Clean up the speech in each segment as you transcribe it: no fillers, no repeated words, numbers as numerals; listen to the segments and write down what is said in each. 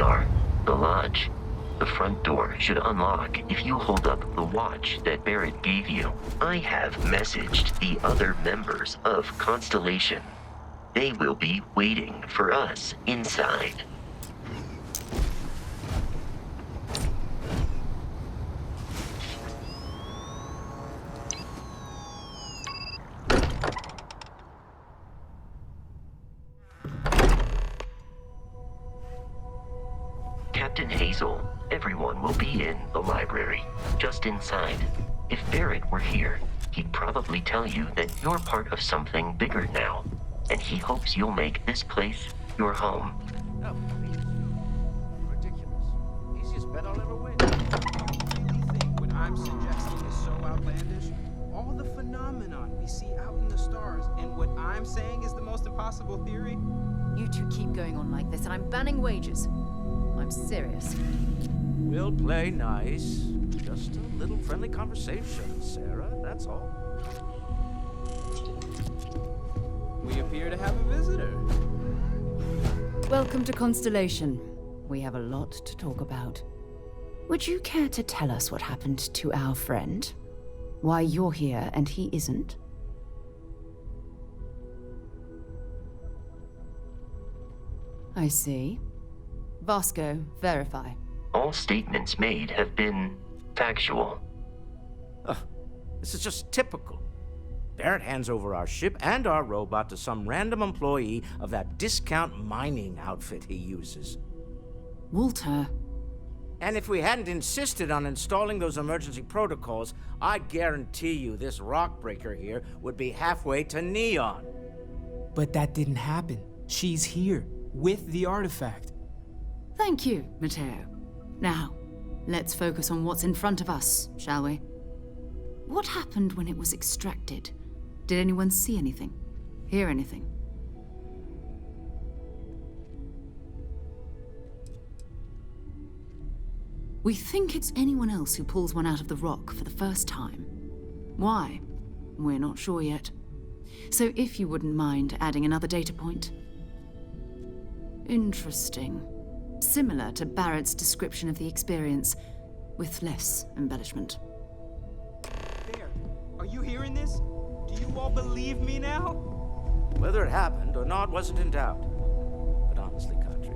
are. The lodge. The front door should unlock if you hold up the watch that Barrett gave you. I have messaged the other members of Constellation. They will be waiting for us inside. Captain Hazel, everyone will be in the library, just inside. If Barrett were here, he'd probably tell you that you're part of something bigger now, and he hopes you'll make this place your home. Oh, ridiculous. Easiest bet I'll ever win. Do you really think what I'm suggesting is so outlandish? All the phenomenon we see out in the stars, and what I'm saying is the most impossible theory? You two keep going on like this, and I'm banning wagers. I'm serious. We'll play nice. Just a little friendly conversation, Sarah, that's all. We appear to have a visitor. Welcome to Constellation. We have a lot to talk about. Would you care to tell us what happened to our friend? Why you're here and he isn't? I see. Vasco, verify. All statements made have been factual. This is just typical. Barrett hands over our ship and our robot to some random employee of that discount mining outfit he uses. Walter. And if we hadn't insisted on installing those emergency protocols, I guarantee you this rock breaker here would be halfway to Neon. But that didn't happen. She's here, with the artifact. Thank you, Matteo. Now, let's focus on what's in front of us, shall we? What happened when it was extracted? Did anyone see anything? Hear anything? We think it's anyone else who pulls one out of the rock for the first time. Why? We're not sure yet. So if you wouldn't mind adding another data point. Interesting. Similar to Barrett's description of the experience, with less embellishment. There. Are you hearing this? Do you all believe me now? Whether it happened or not wasn't in doubt. But honestly, Country,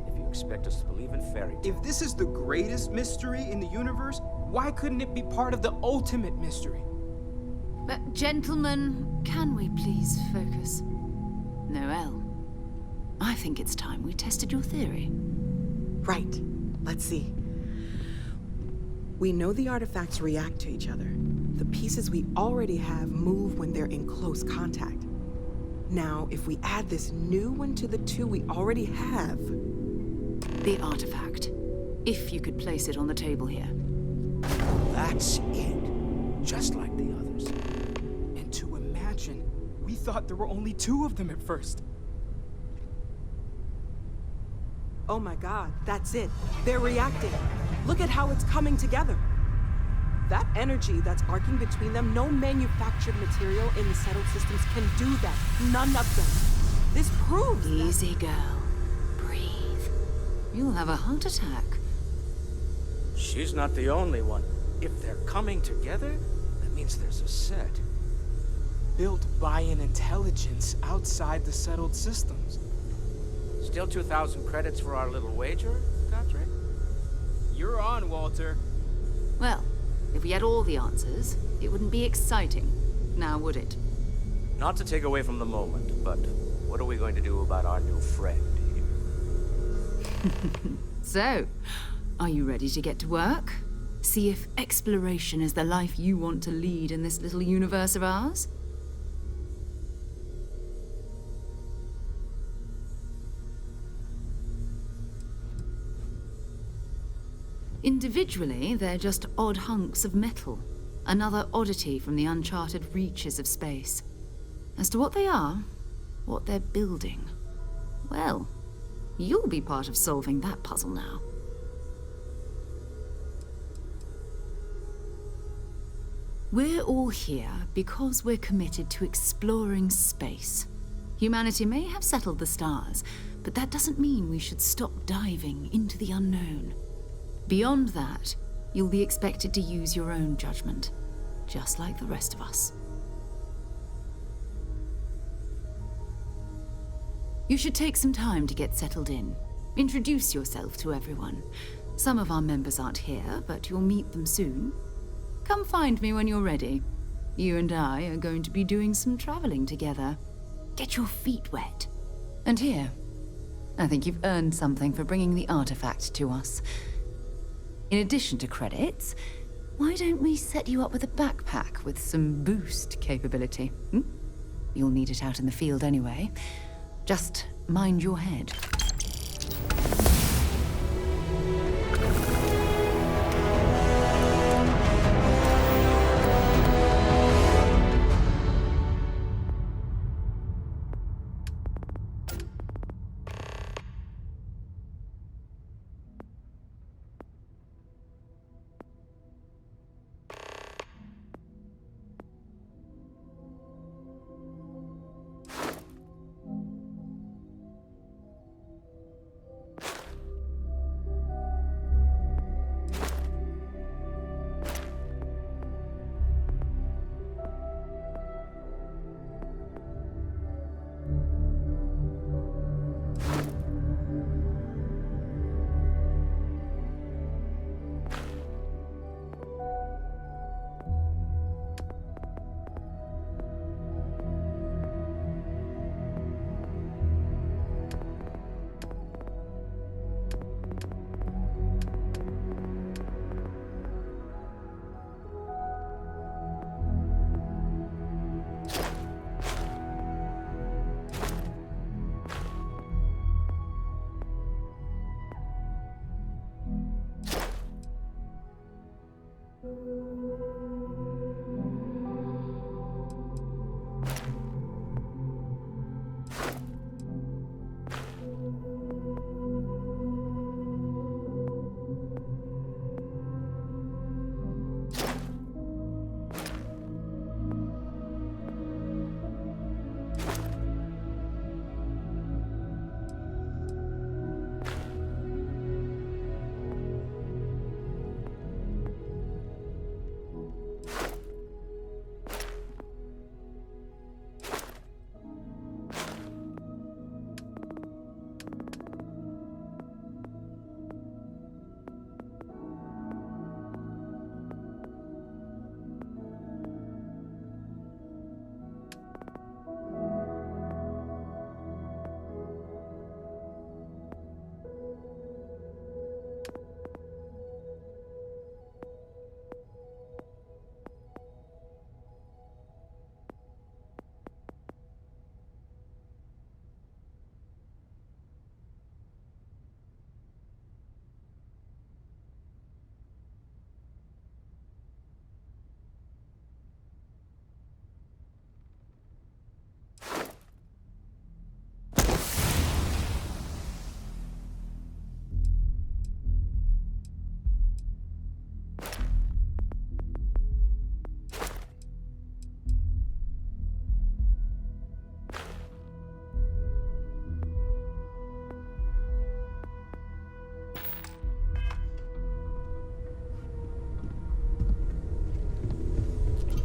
if you expect us to believe in fairy tales... If this is the greatest mystery in the universe, why couldn't it be part of the ultimate mystery? But gentlemen, can we please focus? Noelle, I think it's time we tested your theory. Right. Let's see. We know the artifacts react to each other. The pieces we already have move when they're in close contact. Now, if we add this new one to the two we already have... The artifact. If you could place it on the table here. That's it. Just like the others. And to imagine, we thought there were only 2 of them at first. Oh my god, that's it. They're reacting. Look at how it's coming together. That energy that's arcing between them, no manufactured material in the settled systems can do that. None of them. This proves Easy, girl. Breathe. You'll have a heart attack. She's not the only one. If they're coming together, that means there's a set. Built by an intelligence outside the settled systems. Still 2,000 credits for our little wager, Country? You're on, Walter. Well, if we had all the answers, it wouldn't be exciting. Now, would it? Not to take away from the moment, but what are we going to do about our new friend here? So, are you ready to get to work? See if exploration is the life you want to lead in this little universe of ours? Individually, they're just odd hunks of metal. Another oddity from the uncharted reaches of space. As to what they are, what they're building, well, you'll be part of solving that puzzle now. We're all here because we're committed to exploring space. Humanity may have settled the stars, but that doesn't mean we should stop diving into the unknown. Beyond that, you'll be expected to use your own judgment, just like the rest of us. You should take some time to get settled in. Introduce yourself to everyone. Some of our members aren't here, but you'll meet them soon. Come find me when you're ready. You and I are going to be doing some traveling together. Get your feet wet. And here, I think you've earned something for bringing the artifact to us. In addition to credits, why don't we set you up with a backpack with some boost capability? You'll need it out in the field anyway. Just mind your head.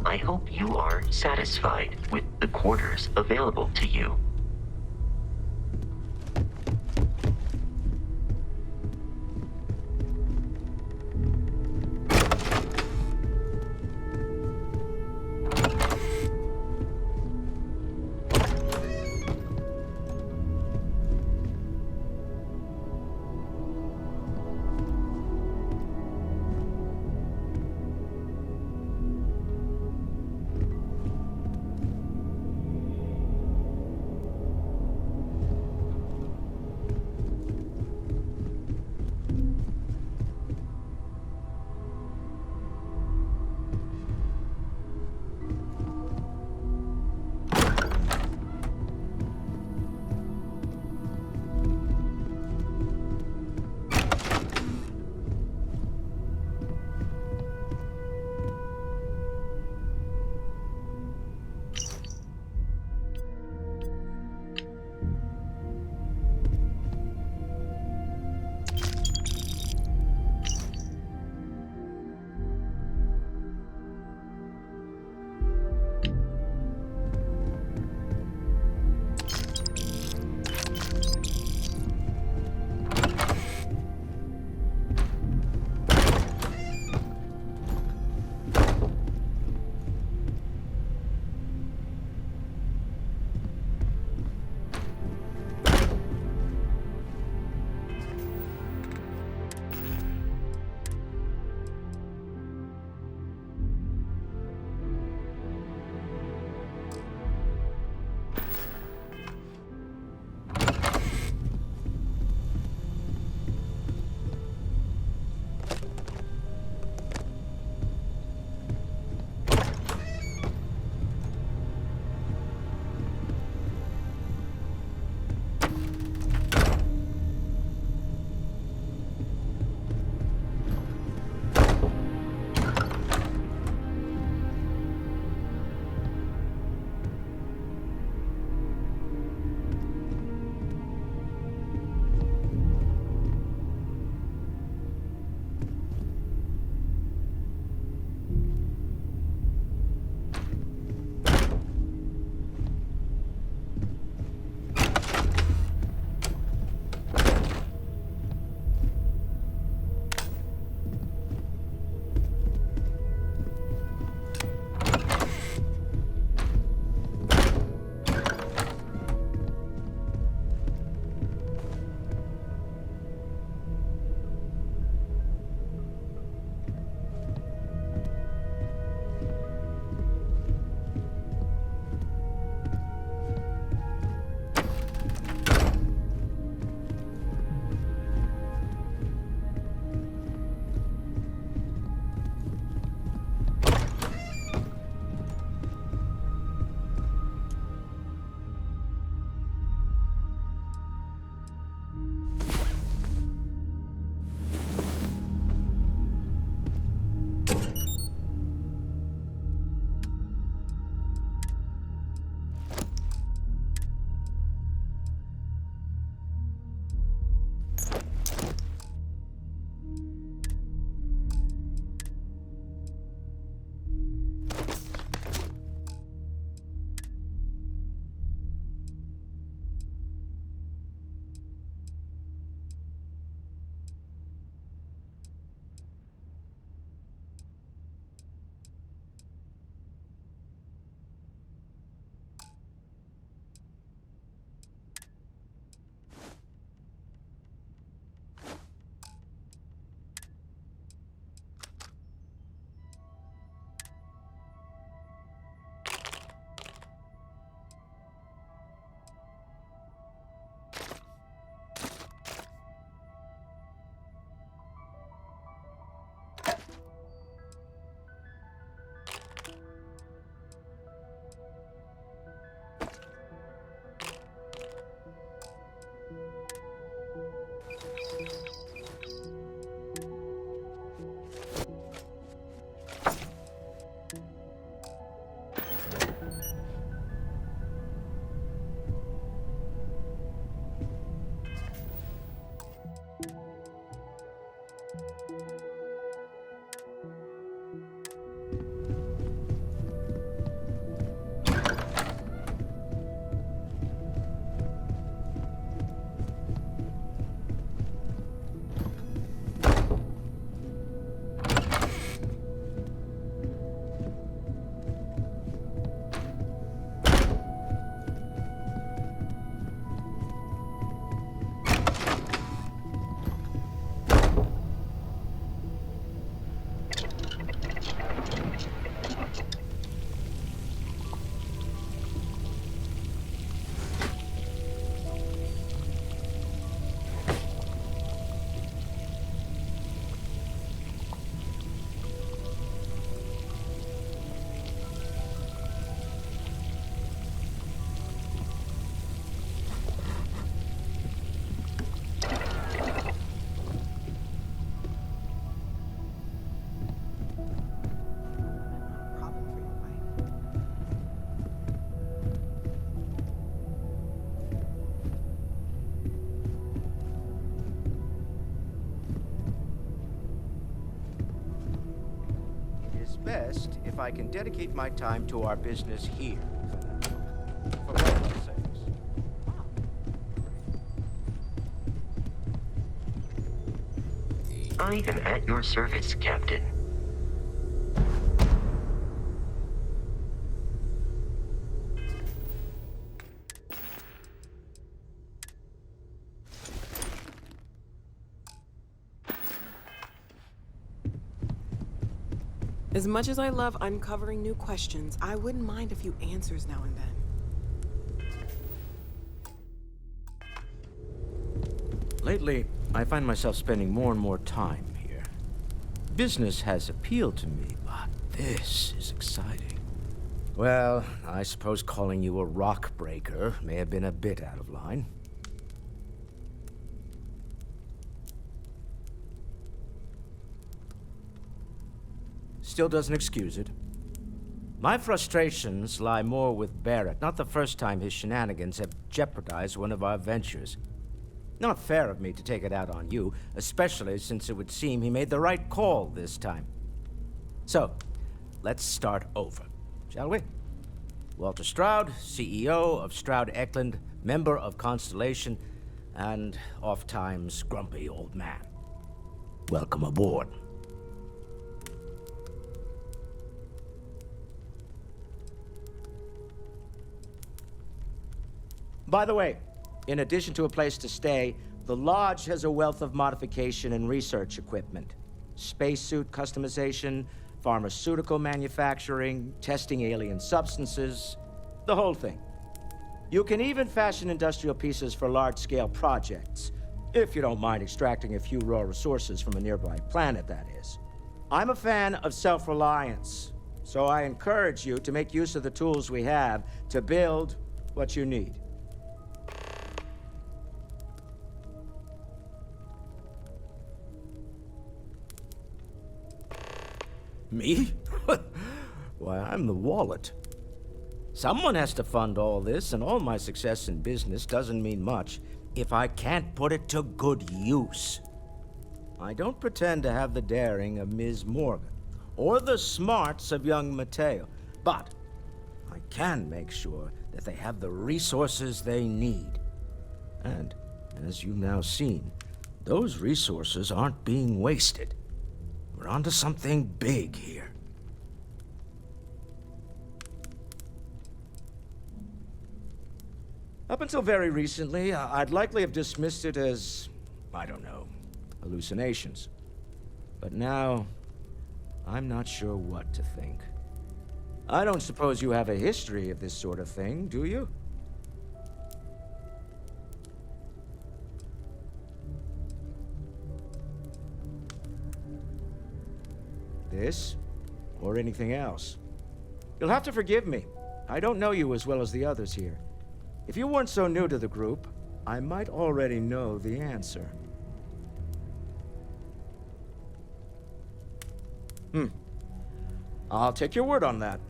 I hope you are satisfied with the quarters available to you. best if I can dedicate my time to our business here. For both our sakes. I am at your service, Captain. As much as I love uncovering new questions, I wouldn't mind a few answers now and then. Lately, I find myself spending more and more time here. Business has appealed to me, but this is exciting. Well, I suppose calling you a rock breaker may have been a bit out of line. Still doesn't excuse it. My frustrations lie more with Barrett. Not the first time his shenanigans have jeopardized one of our ventures. Not fair of me to take it out on you, especially since it would seem he made the right call this time. So, let's start over, shall we? Walter Stroud, CEO of Stroud Eklund, member of Constellation, and oft-times grumpy old man. Welcome aboard. By the way, in addition to a place to stay, the Lodge has a wealth of modification and research equipment. Spacesuit customization, pharmaceutical manufacturing, testing alien substances, the whole thing. You can even fashion industrial pieces for large-scale projects, if you don't mind extracting a few raw resources from a nearby planet, that is. I'm a fan of self-reliance, so I encourage you to make use of the tools we have to build what you need. Me? Why, I'm the wallet. Someone has to fund all this, and all my success in business doesn't mean much if I can't put it to good use. I don't pretend to have the daring of Ms. Morgan, or the smarts of young Mateo, but I can make sure that they have the resources they need. And, as you've now seen, those resources aren't being wasted. We're onto something big here. Up until very recently, I'd likely have dismissed it as, I don't know, hallucinations. But now, I'm not sure what to think. I don't suppose you have a history of this sort of thing, do you? This, or anything else. You'll have to forgive me. I don't know you as well as the others here. If you weren't so new to the group, I might already know the answer. I'll take your word on that.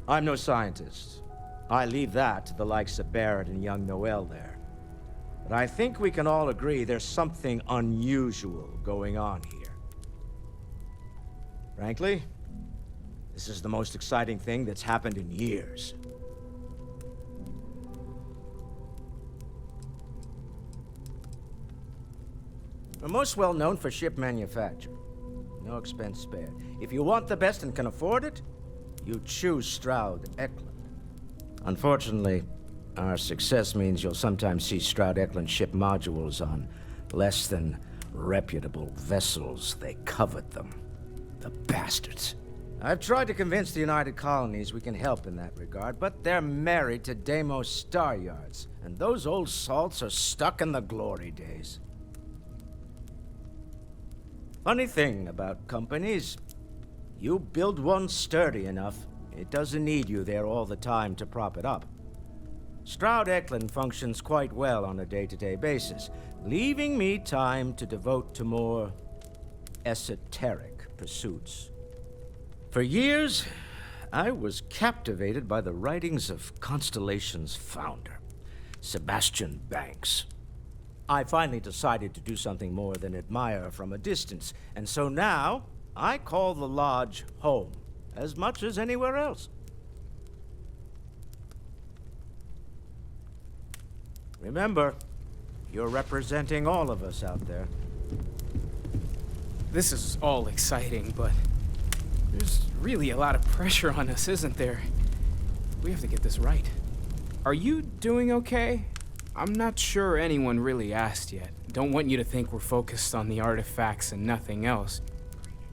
I'm no scientist. I leave that to the likes of Barrett and young Noel there. But I think we can all agree there's something unusual going on here. Frankly, this is the most exciting thing that's happened in years. We're most well known for ship manufacture. No expense spared. If you want the best and can afford it, you choose Stroud Eklund. Unfortunately, our success means you'll sometimes see Stroud Eklund ship modules on less than reputable vessels. They covet them. The bastards. I've tried to convince the United Colonies we can help in that regard, but they're married to Deimos Star Yards, and those old salts are stuck in the glory days. Funny thing about companies, you build one sturdy enough, it doesn't need you there all the time to prop it up. Stroud Eklund functions quite well on a day-to-day basis, leaving me time to devote to more esoteric pursuits. For years, I was captivated by the writings of Constellation's founder, Sebastian Banks. I finally decided to do something more than admire from a distance, and so now I call the Lodge home. as much as anywhere else. Remember, you're representing all of us out there. This is all exciting, but there's really a lot of pressure on us, isn't there? We have to get this right. Are you doing okay? I'm not sure anyone really asked yet. Don't want you to think we're focused on the artifacts and nothing else.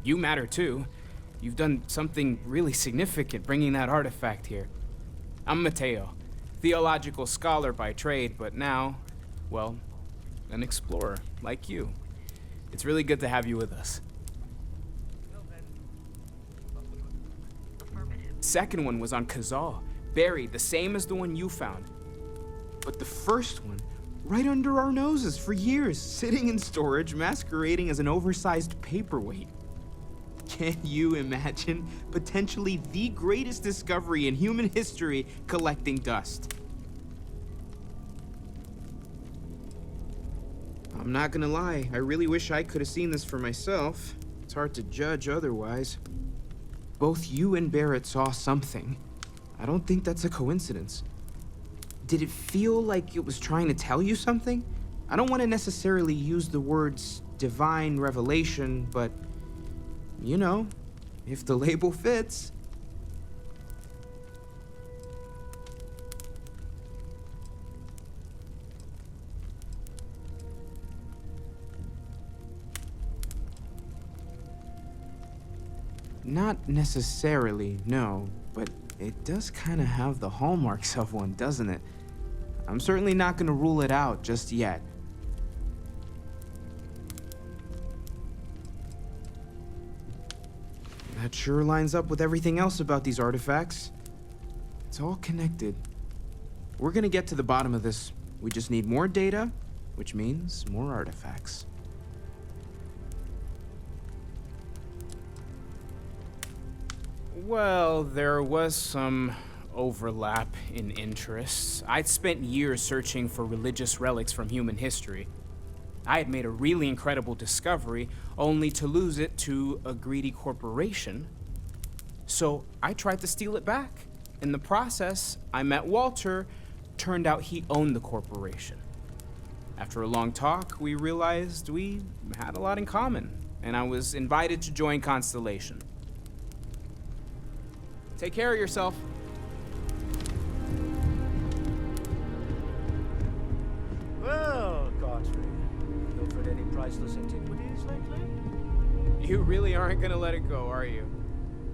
You matter too. You've done something really significant bringing that artifact here. I'm Mateo, theological scholar by trade, but now, well, an explorer like you. It's really good to have you with us. Second one was on Kazal, buried, the same as the one you found. But the first one, right under our noses for years, sitting in storage, masquerading as an oversized paperweight. Can you imagine potentially the greatest discovery in human history collecting dust? I'm not gonna lie, I really wish I could have seen this for myself. It's hard to judge otherwise. Both you and Barrett saw something. I don't think that's a coincidence. Did it feel like it was trying to tell you something? I don't want to necessarily use the words divine revelation, but, you know, if the label fits. Not necessarily, no, but it does kind of have the hallmarks of one, doesn't it? I'm certainly not gonna rule it out just yet. That sure lines up with everything else about these artifacts. It's all connected. We're gonna get to the bottom of this. We just need more data, which means more artifacts. Well, there was some overlap in interests. I'd spent years searching for religious relics from human history. I had made a really incredible discovery, only to lose it to a greedy corporation. So I tried to steal it back. In the process, I met Walter. Turned out he owned the corporation. After a long talk, we realized we had a lot in common, and I was invited to join Constellation. Take care of yourself. Well, Godfrey, pilfered any priceless antiquities lately? You really aren't gonna let it go, are you?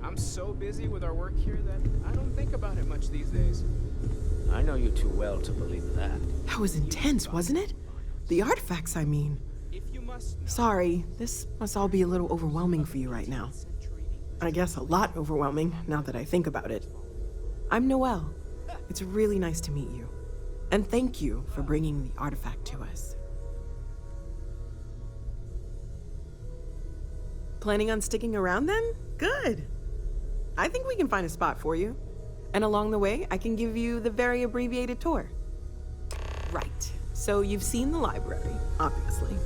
I'm so busy with our work here that I don't think about it much these days. I know you too well to believe that. That was intense, wasn't it? The artifacts, I mean. If you must know, Sorry, this must all be a little overwhelming for you right now. I guess a lot overwhelming, now that I think about it. I'm Noelle. It's really nice to meet you. And thank you for bringing the artifact to us. Planning on sticking around then? Good. I think we can find a spot for you. And along the way, I can give you the very abbreviated tour. Right. So you've seen the library, obviously.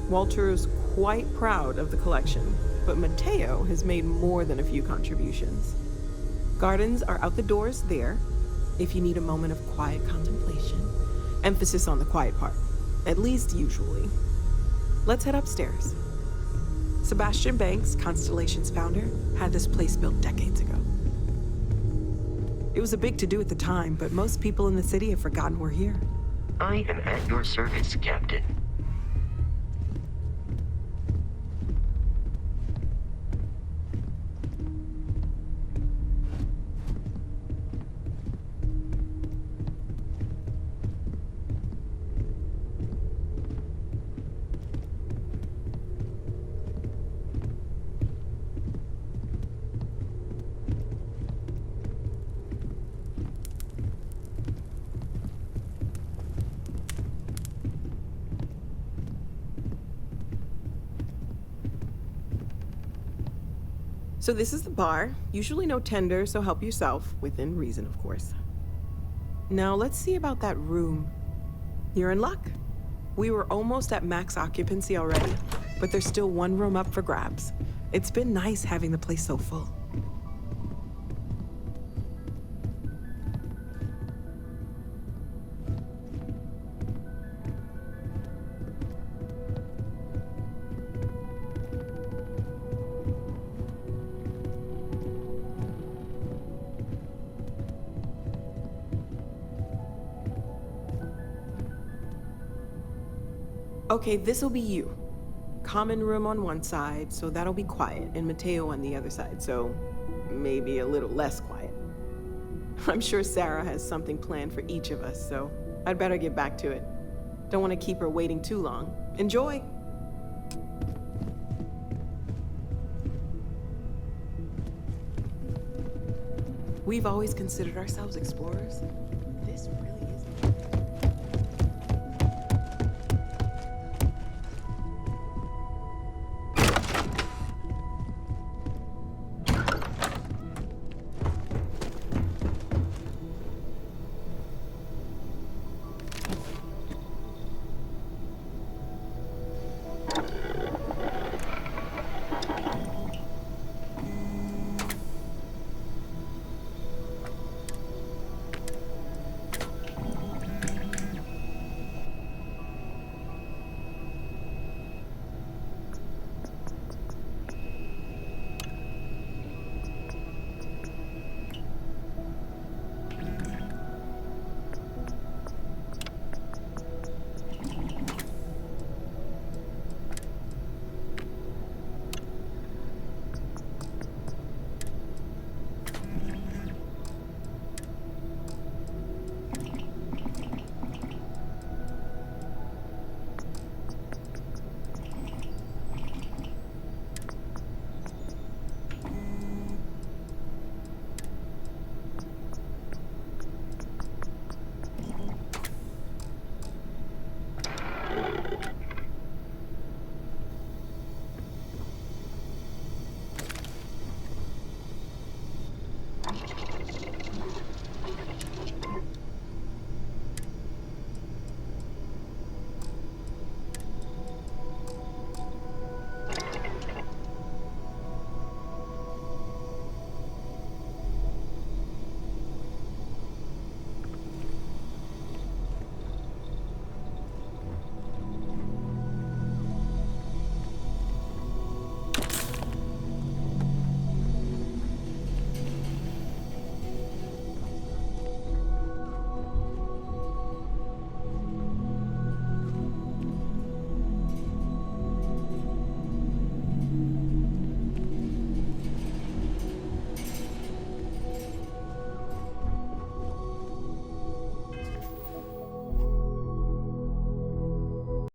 Walter's quite proud of the collection, but Mateo has made more than a few contributions. Gardens are out the doors there, if you need a moment of quiet contemplation. Emphasis on the quiet part, at least usually. Let's head upstairs. Sebastian Banks, Constellation's founder, had this place built decades ago. It was a big to-do at the time, but most people in the city have forgotten we're here. I am at your service, Captain. So this is the bar. Usually no tender, so help yourself, within reason, of course. Now let's see about that room. You're in luck. We were almost at max occupancy already, but there's still one room up for grabs. It's been nice having the place so full. Okay, this'll be you. Common room on one side, so that'll be quiet, and Mateo on the other side, so maybe a little less quiet. I'm sure Sarah has something planned for each of us, so I'd better get back to it. Don't want to keep her waiting too long. Enjoy! We've always considered ourselves explorers.